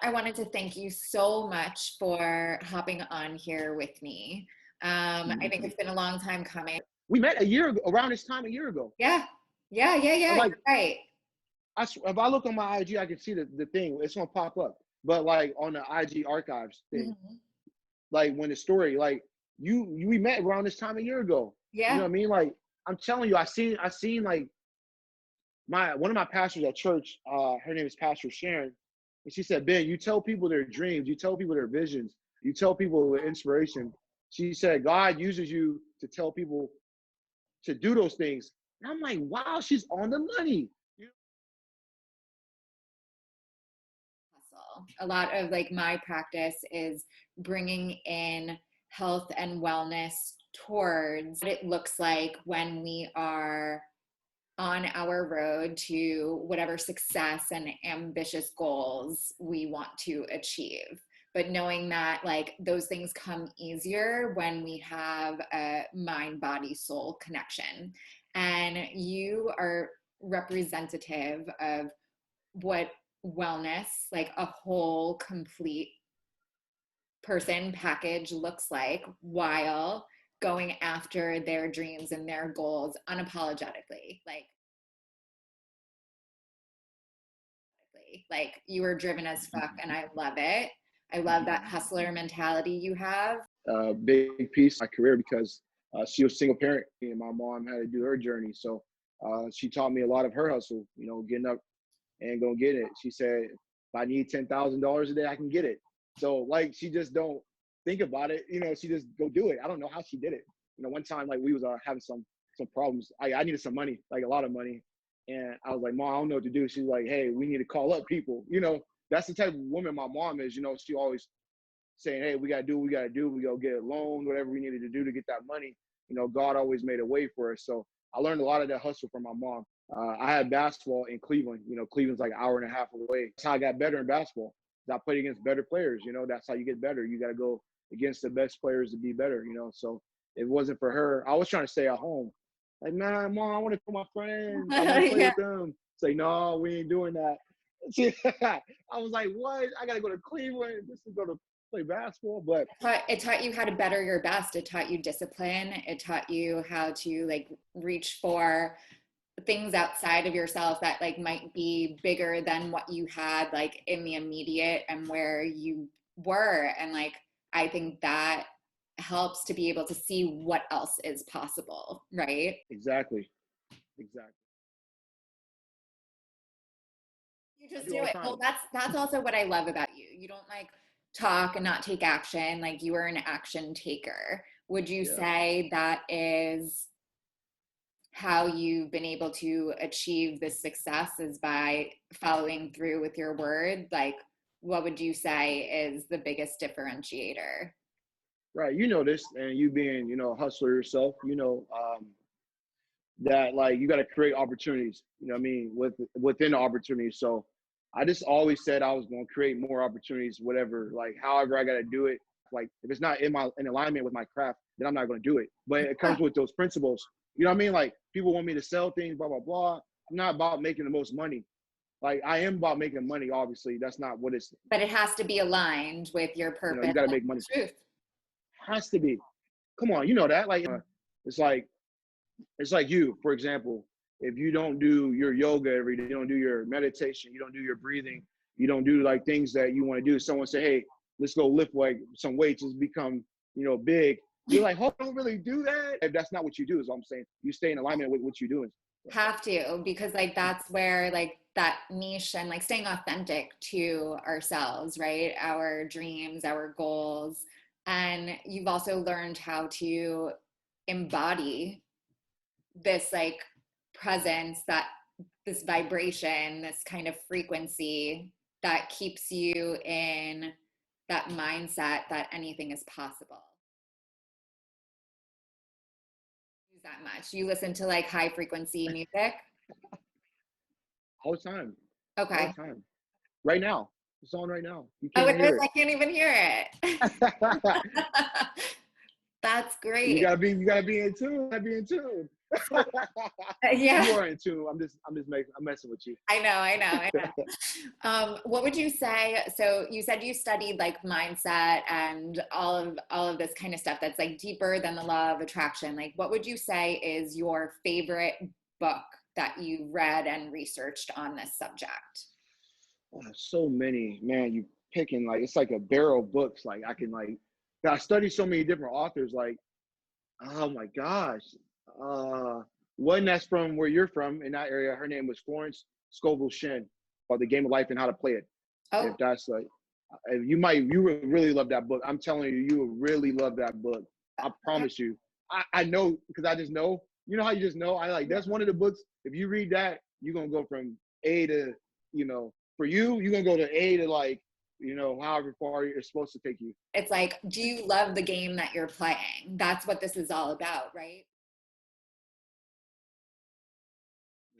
I wanted to thank you so much for hopping on here with me. I think it's been a long time coming. We met a year ago, around this time a year ago. Yeah. Yeah. Yeah. Yeah. I'm You're like, right. if I look on my IG, I can see the thing. It's gonna pop up. But like on the IG archives thing, Mhm. like when the story, like we met around this time a year ago. You know Yeah. what I mean? Like I'm telling you, I seen like one of my pastors at church. Her name is Pastor Sharon, and she said, Ben, you tell people their dreams, you tell people their visions, you tell people with inspiration. She said God uses you to tell people to do those things. And I'm like, wow, she's on the money. Hustle. A lot of like my practice is bringing in health and wellness towards what it looks like when we are on our road to whatever success and ambitious goals we want to achieve. But knowing that like those things come easier when we have a mind, body, soul connection. And you are representative of what wellness, like a whole complete person package looks like while going after their dreams and their goals unapologetically. Like you were driven as fuck, and I love it. I love that hustler mentality you have. Big piece of my career because she was a single parent and my mom had to do her journey. So she taught me a lot of her hustle, getting up and go get it. She said, if I need $10,000 a day, I can get it. So like, she just don't think about it. She just go do it. I don't know how she did it. One time, like we was having some problems. I needed some money, like a lot of money. And I was like, Mom, I don't know what to do. She's like, hey, we need to call up people. That's the type of woman my mom is. She always saying, hey, we got to do what we got to do. We go get a loan, whatever we needed to do to get that money. God always made a way for us. So I learned a lot of that hustle from my mom. I had basketball in Cleveland. Cleveland's like an hour and a half away. That's how I got better in basketball. I played against better players. That's how you get better. You got to go against the best players to be better. So if it wasn't for her, I was trying to stay at home. Like, man, Mom, I want to put my friends. I want to play Yeah. with them. Say, no, we ain't doing that. I was like, what? I got to go to Cleveland just to go to play basketball. But It taught you how to better your best. It taught you discipline. It taught you how to like reach for things outside of yourself that like might be bigger than what you had like in the immediate and where you were. And like I think that helps to be able to see what else is possible, right? Exactly. You just I do do all the it. Well, time. that's also what I love about you. You don't like talk and not take action. Like you are an action taker. Would you Yeah. say that is how you've been able to achieve this success is by following through with your word? Like, what would you say is the biggest differentiator? Right. This, and you being, a hustler yourself, that like you got to create opportunities, what I mean, within the opportunities. So I just always said I was going to create more opportunities, whatever, like however I got to do it. Like if it's not in alignment with my craft, then I'm not going to do it. But it comes with those principles. You know what I mean? Like people want me to sell things, blah, blah, blah. I'm not about making the most money. Like I am about making money. Obviously that's not what it's, But it has to be aligned with your you purpose got to and make money. truth. Has to be. Come on. That like, it's like you, for example, if you don't do your yoga every day, you don't do your meditation, you don't do your breathing, you don't do like things that you want to do. Someone say, hey, let's go lift like some weights and become, big. You're like, oh, don't really do that. If that's not what you do, is what I'm saying. You stay in alignment with what you're doing. Have to, because like that's where like that niche and like staying authentic to ourselves, right? Our dreams, our goals. And you've also learned how to embody this like presence, that this vibration, this kind of frequency that keeps you in that mindset that anything is possible. Use that much. You listen to like high frequency music? All the time. All Okay. the time. Right now. It's on right now. You Oh, can't it even is? hear I can't even hear it. it. That's you great. gotta be in tune. Gotta be in tune. Yeah. You are in tune. I'm messing with you. I know. What would you say? So you said you studied like mindset and all of this kind of stuff that's like deeper than the law of attraction. Like, what would you say is your favorite book that you read and researched on this subject? So many, man. You picking like it's like a barrel of books. Like I can like I study so many different authors. Like oh my gosh, uh, one that's from where you're from in that area. Her name was Florence Scovel Shin, called The Game of Life and How to Play It. If Oh, that's like, you would really love that book. I'm telling you, you would really love that book. I okay. promise you. I know because I just know. You know how you just know. I like that's one of the books. If you read that, you're gonna go from A to, for you, you're gonna go to A to like, however far it's supposed to take you. It's like, do you love the game that you're playing? That's what this is all about, right?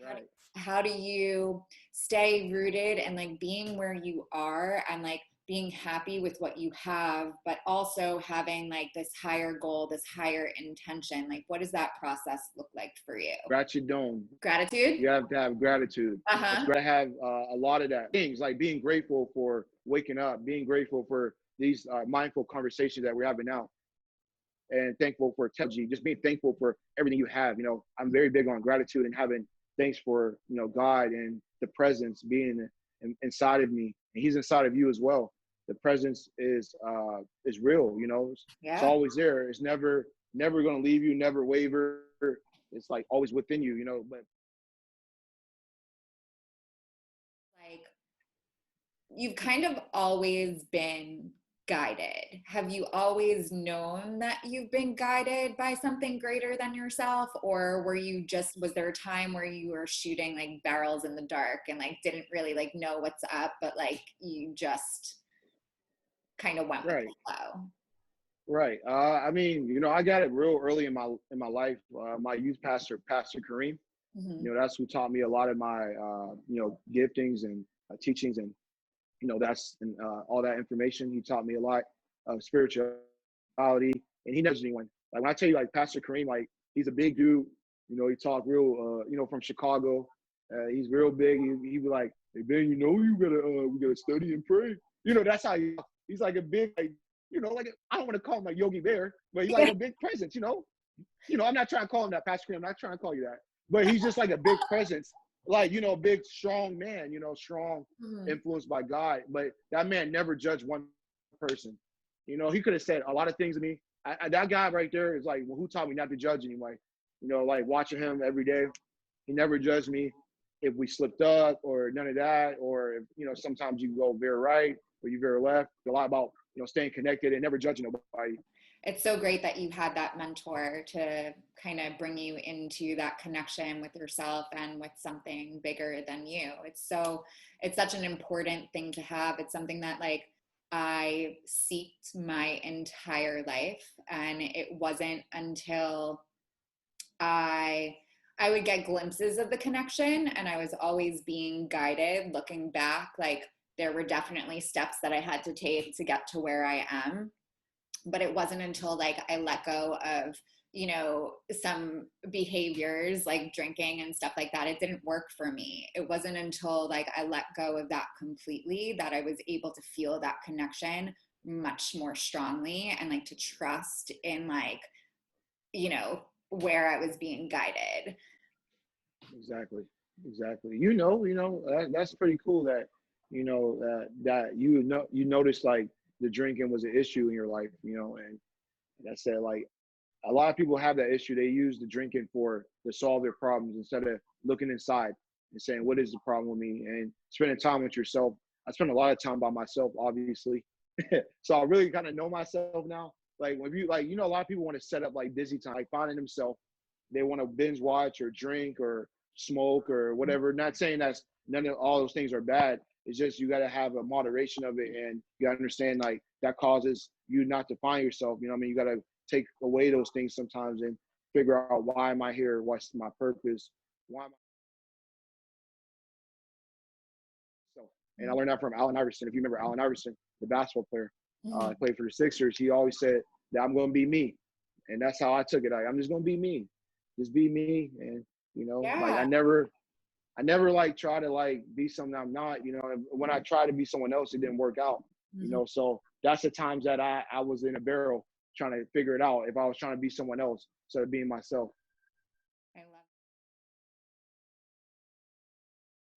How do, Right. how do you stay rooted and like being where you are and like being happy with what you have, but also having like this higher goal, this higher intention? Like, what does that process look like for you? Gratitude. Gratitude? You have to have gratitude. It's Uh-huh. great to have a lot of that. Things like being grateful for waking up, being grateful for these mindful conversations that we're having now, and thankful for technology, just being thankful for everything you have. I'm very big on gratitude and having thanks for, God and the presence being inside of me. And he's inside of you as well. The presence is real, it's Yeah. always there. It's never going to leave you, never waver. It's like always within you, but Like you've kind of always been guided. Have you always known that you've been guided by something greater than yourself? Or was there a time where you were shooting like barrels in the dark and like didn't really like know what's up, but like you just kind of went with right. the flow? Right. I mean, I got it real early in my life. My youth pastor, Pastor Kareem, Hmm. that's who taught me a lot of my giftings and teachings, and that's and all that information. He taught me a lot of spirituality, and he knows anyone. Like when I tell you, like Pastor Kareem, like he's a big dude. He talked real, from Chicago. He's real big. He be like, "Hey Ben, you gotta we gotta study and pray." That's how he's like a big like like I don't want to call him like Yogi Bear, but he's like Yeah. a big presence. I'm not trying to call him that, Pastor Kareem. I'm not trying to call you that, but he's just like a big presence, like big strong man. Strong, Mhm. influenced by God. But that man never judged one person. He could have said a lot of things to me. That guy right there is like, well, who taught me not to judge anyway? Like watching him every day, he never judged me if we slipped up or none of that, or if, sometimes you go very right or you very left. A lot about staying connected and never judging nobody. It's so great that you had that mentor to kind of bring you into that connection with yourself and with something bigger than you. It's such an important thing to have. It's something that like I seeked my entire life, and it wasn't until I I would get glimpses of the connection, and I was always being guided looking back. Like there were definitely steps that I had to take to get to where I am, but it wasn't until like I let go of, some behaviors like drinking and stuff like that. It didn't work for me. It wasn't until like I let go of that completely that I was able to feel that connection much more strongly and like to trust in like, where I was being guided. Exactly. Exactly. That's pretty cool that that you noticed like the drinking was an issue in your life, and I said like a lot of people have that issue. They use the drinking for to solve their problems instead of looking inside and saying, what is the problem with me? And spending time with yourself. I spend a lot of time by myself, obviously. So I really kind of know myself now. Like when you like, a lot of people want to set up like busy time, like finding themselves. They want to binge watch or drink or smoke or whatever. Not saying that's none of all those things are bad. It's just you got to have a moderation of it, and you got to understand like that causes you not to find yourself. I mean, you got to take away those things sometimes and figure out why am I here? What's my purpose? Why am I so? And I learned that from Allen Iverson. If you remember Allen Iverson, the basketball player, Mhm. played for the Sixers. He always said that I'm going to be me, and that's how I took it. I'm just going to be me. just be me. And, like Yeah. I never like try to like be something I'm not, and when I try to be someone else, it didn't work out, Mhm. so that's the times that I was in a barrel trying to figure it out if I was trying to be someone else instead of being myself. I love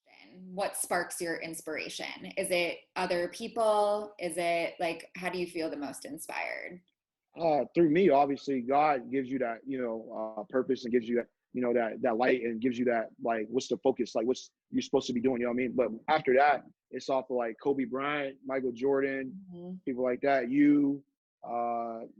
it. What sparks your inspiration? Is it other people? Is it like, how do you feel the most inspired? Through me, obviously, God gives you that, purpose and gives you that, that light and gives you that, like, what's the focus, like, what's you're supposed to be doing, you know what I mean? But after that, it's off of like Kobe Bryant, Michael Jordan, Mhm. people like that.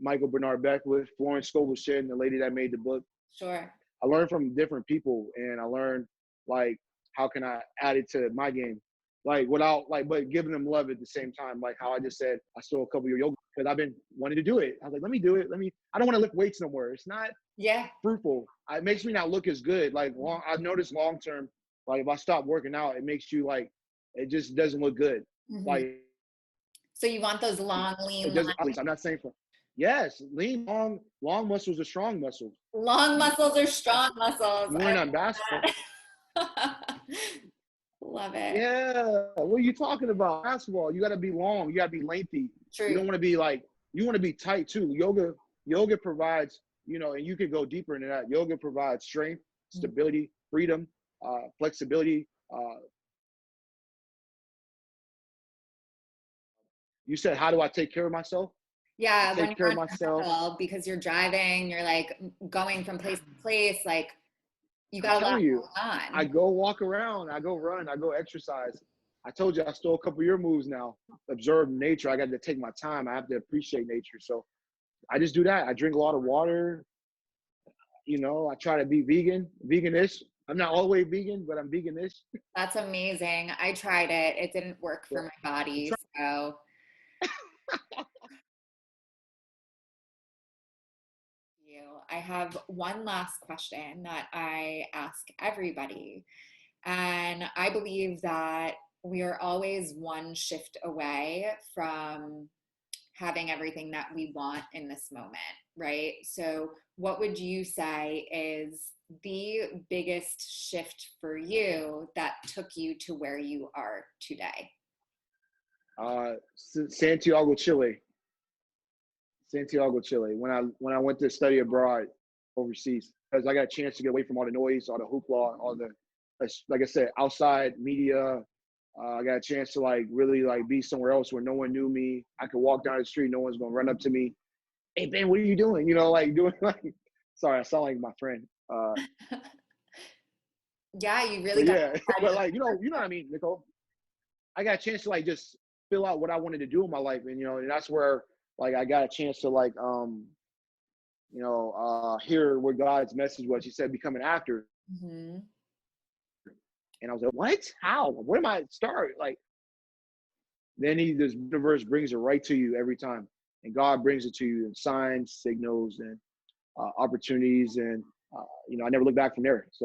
Michael Bernard Beckwith, Florence Scovel Shinn, the lady that made the book. Sure. I learned from different people, and I learned like how can I add it to my game, like without like but giving them love at the same time. Like how I just said, I stole a couple of your yoga because I've been wanting to do it. I was like, let me do it. Let me. I don't want to lift weights no more. It's not Yeah. fruitful. It makes me not look as good. Like I've noticed long term, like if I stop working out, it makes you like it just doesn't look good. Mhm. Like So you want those long, it lean doesn't. At lines. least I'm not saying for. Yes, lean, long muscles are strong muscles. Long muscles are strong muscles. You I learn on basketball. love that. Love it. Yeah. What are you talking about? Basketball. You gotta be long. You gotta be lengthy. You True. don't want to be like you want to be tight too. Yoga provides, and you could go deeper into that. Yoga provides strength, Mhm. stability, freedom, flexibility. You said, how do I take care of myself? I Yeah, when take care you're of on your myself. hustle because you're driving, you're like going from place to place, like you I'm got a lot telling you, going I on. go walk around, I go run, I go exercise. I told you I stole a couple of your moves now. Observe nature. I got to take my time. I have to appreciate nature. So I just do that. I drink a lot of water. I try to be veganish. I'm not always vegan, but I'm veganish. That's amazing. I tried it. It didn't work for So my I'm body. trying. So you. I have one last question that I ask everybody. And I believe that we are always one shift away from having everything that we want in this moment, right? So, what would you say is the biggest shift for you that took you to where you are today? Santiago, Chile. Santiago, Chile. When I went to study abroad overseas, because I got a chance to get away from all the noise, all the hoopla, all the like I said, outside media. I got a chance to like really like be somewhere else where no one knew me. I could walk down the street, no one's gonna run up to me. Hey Ben, what are you doing? Like doing like. Sorry, I sound like my friend. Yeah, you really But got yeah, outside of but your like what I mean, Nicole. I got a chance to like just fill out what I wanted to do in my life, and and that's where like I got a chance to like hear what God's message was. He said, become an actor. Mhm. And I was like, what? How? Where am I start? Like, then this universe brings it right to you every time. And God brings it to you in signs, signals, and opportunities. And, I never look back from there. So